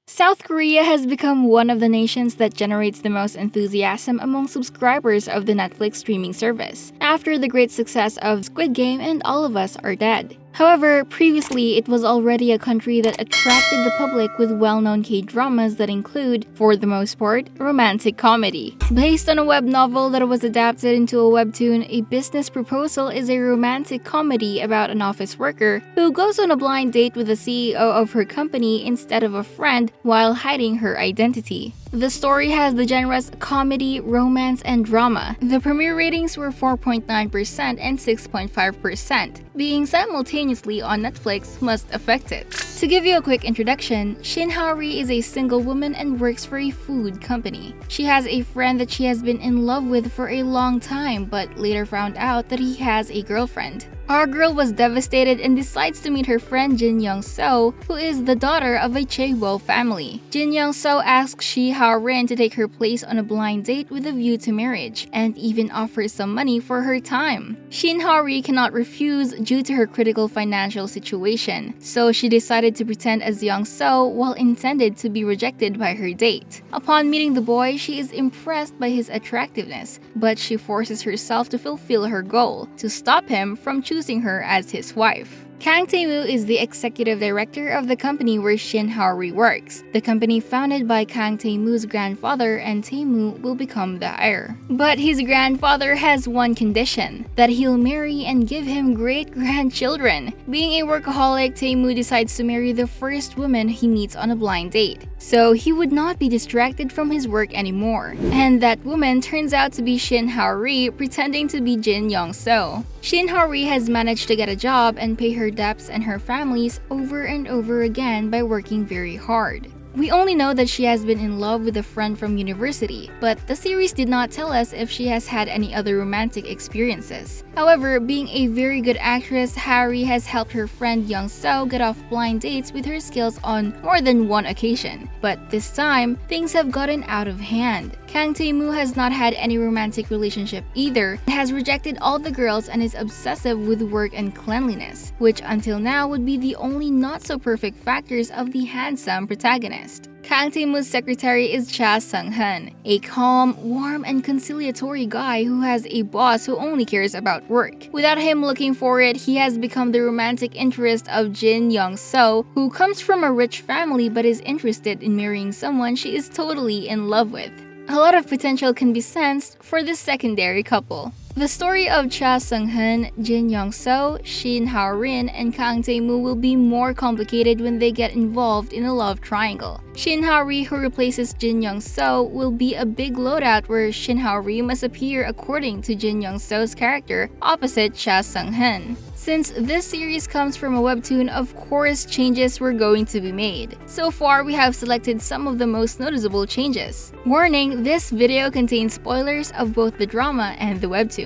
South Korea has become one of the nations that generates the most enthusiasm among subscribers of the Netflix streaming service, after the great success of Squid Game and All of Us Are Dead. However, previously it was already a country that attracted the public with well-known K-dramas that include, for the most part, romantic comedy. Based on a web novel that was adapted into a webtoon, A Business Proposal is a romantic comedy about an office worker who goes on a blind date with the CEO of her company instead of a friend while hiding her identity. The story has the genres comedy, romance, and drama. The premiere ratings were 4.9% and 6.5%. Being simultaneously on Netflix must affect it. To give you a quick introduction, Shin is a single woman and works for a food company. She has a friend that she has been in love with for a long time, but later found out that he has a girlfriend. Our girl was devastated and decides to meet her friend Young-seo, who is the daughter of a chaebol family. Young-seo asks Shi-rin to take her place on a blind date with a view to marriage, and even offers some money for her time. Shin-hari cannot refuse due to her critical financial situation, so she decided to pretend as Young-seo while intended to be rejected by her date. Upon meeting the boy, she is impressed by his attractiveness, but she forces herself to fulfill her goal, to stop him from choosing her as his wife. Kang is the executive director of the company where Shin-hari works. The company founded by Kang Tae-moo's grandfather, and Tae-moo will become the heir. But his grandfather has one condition, that he'll marry and give him great-grandchildren. Being a workaholic, Tae-moo decides to marry the first woman he meets on a blind date, so he would not be distracted from his work anymore. And that woman turns out to be Shin-hari, pretending to be Jin Young-seo. Shin-hari has managed to get a job and pay her debts and her families over and over again by working very hard. We only know that she has been in love with a friend from university, but the series did not tell us if she has had any other romantic experiences. However, being a very good actress, Harry has helped her friend Young-seo get off blind dates with her skills on more than one occasion. But this time, things have gotten out of hand. Kang Tae-moo has not had any romantic relationship either, has rejected all the girls and is obsessive with work and cleanliness, which until now would be the only not-so-perfect factors of the handsome protagonist. Kang Tae-moo's secretary is Cha Sung-hun, a calm, warm, and conciliatory guy who has a boss who only cares about work. Without him looking for it, he has become the romantic interest of Jin Young-seo, who comes from a rich family but is interested in marrying someone she is totally in love with. A lot of potential can be sensed for this secondary couple. The story of Cha Sung-hun, Jin Young-seo, Shin-rin, and Kang Tae-moo will be more complicated when they get involved in a love triangle. Shin-hari, who replaces Jin Young-seo, will be a big loadout where Shin-hari must appear according to Jin Young-seo's character opposite Cha Sung-hun. Since this series comes from a webtoon, of course changes were going to be made. So far, we have selected some of the most noticeable changes. Warning, this video contains spoilers of both the drama and the webtoon.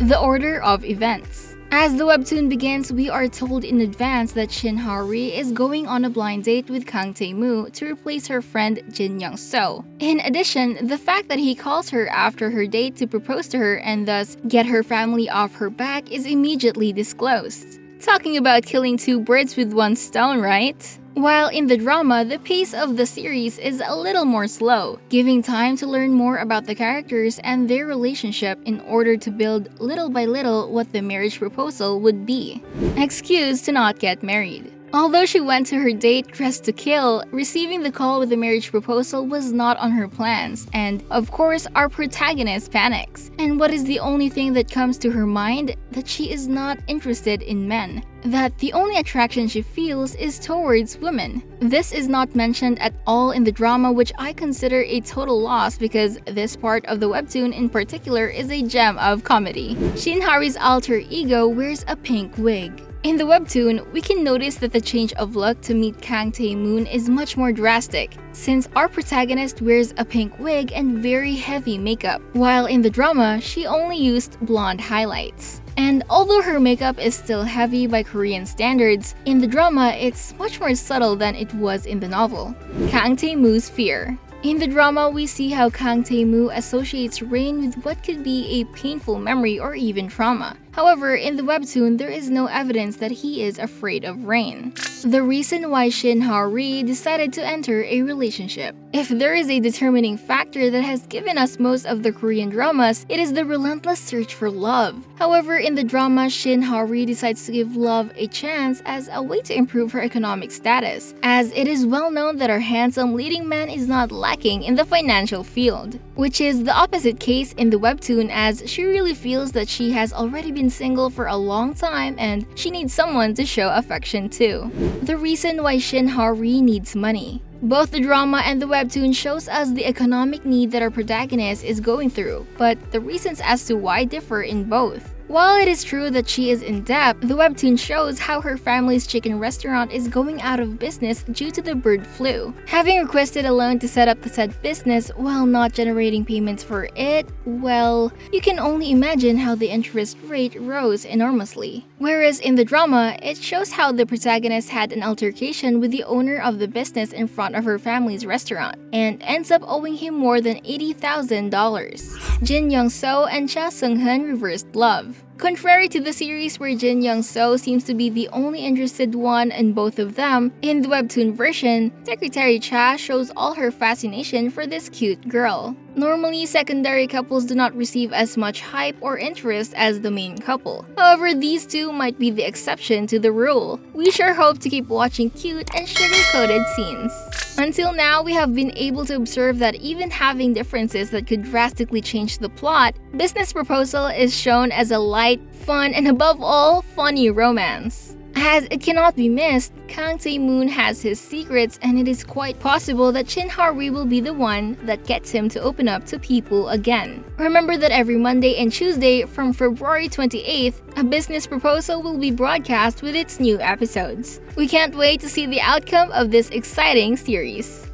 The order of events. As the webtoon begins, we are told in advance that Shin-hari is going on a blind date with Kang Tae-moo to replace her friend Jin Young-seo. In addition, the fact that he calls her after her date to propose to her and thus get her family off her back is immediately disclosed. Talking about killing two birds with one stone, right? While in the drama, the pace of the series is a little more slow, giving time to learn more about the characters and their relationship in order to build little by little what the marriage proposal would be. Excuse to not get married. Although she went to her date dressed to kill, receiving the call with the marriage proposal was not on her plans, and of course our protagonist panics. And what is the only thing that comes to her mind? That she is not interested in men. That the only attraction she feels is towards women. This is not mentioned at all in the drama, which I consider a total loss because this part of the webtoon in particular is a gem of comedy. Shin-hari's alter ego wears a pink wig. In the webtoon, we can notice that the change of look to meet Kang Tae-moon is much more drastic, since our protagonist wears a pink wig and very heavy makeup, while in the drama, she only used blonde highlights. And although her makeup is still heavy by Korean standards, in the drama, it's much more subtle than it was in the novel. Kang Tae-moo's fear. In the drama, we see how Kang Tae-moo associates rain with what could be a painful memory or even trauma. However, in the webtoon, there is no evidence that he is afraid of rain. The reason why Shin Ha-ri decided to enter a relationship. If there is a determining factor that has given us most of the Korean dramas, it is the relentless search for love. However, in the drama, Shin Ha-ri decides to give love a chance as a way to improve her economic status, as it is well known that our handsome leading man is not lacking in the financial field. Which is the opposite case in the webtoon, as she really feels that she has already been single for a long time and she needs someone to show affection to. The reason why Shin Ha-ri needs money. Both the drama and the webtoon shows us the economic need that our protagonist is going through, but the reasons as to why differ in both. While it is true that she is in debt, the webtoon shows how her family's chicken restaurant is going out of business due to the bird flu. Having requested a loan to set up the said business while not generating payments for it, well, you can only imagine how the interest rate rose enormously. Whereas in the drama, it shows how the protagonist had an altercation with the owner of the business in front of her family's restaurant, and ends up owing him more than $80,000. Jin Young-seo and Cha Sung-hun reversed love. Contrary to the series where Jin Young-seo seems to be the only interested one in both of them, in the webtoon version, Secretary Cha shows all her fascination for this cute girl. Normally, secondary couples do not receive as much hype or interest as the main couple. However, these two might be the exception to the rule. We sure hope to keep watching cute and sugar-coated scenes. Until now, we have been able to observe that even having differences that could drastically change the plot, Business Proposal is shown as a light, fun, and above all, funny romance. As it cannot be missed, Kang Tae-moon has his secrets, and it is quite possible that Shin Ha-ri will be the one that gets him to open up to people again. Remember that every Monday and Tuesday from February 28th, a Business Proposal will be broadcast with its new episodes. We can't wait to see the outcome of this exciting series.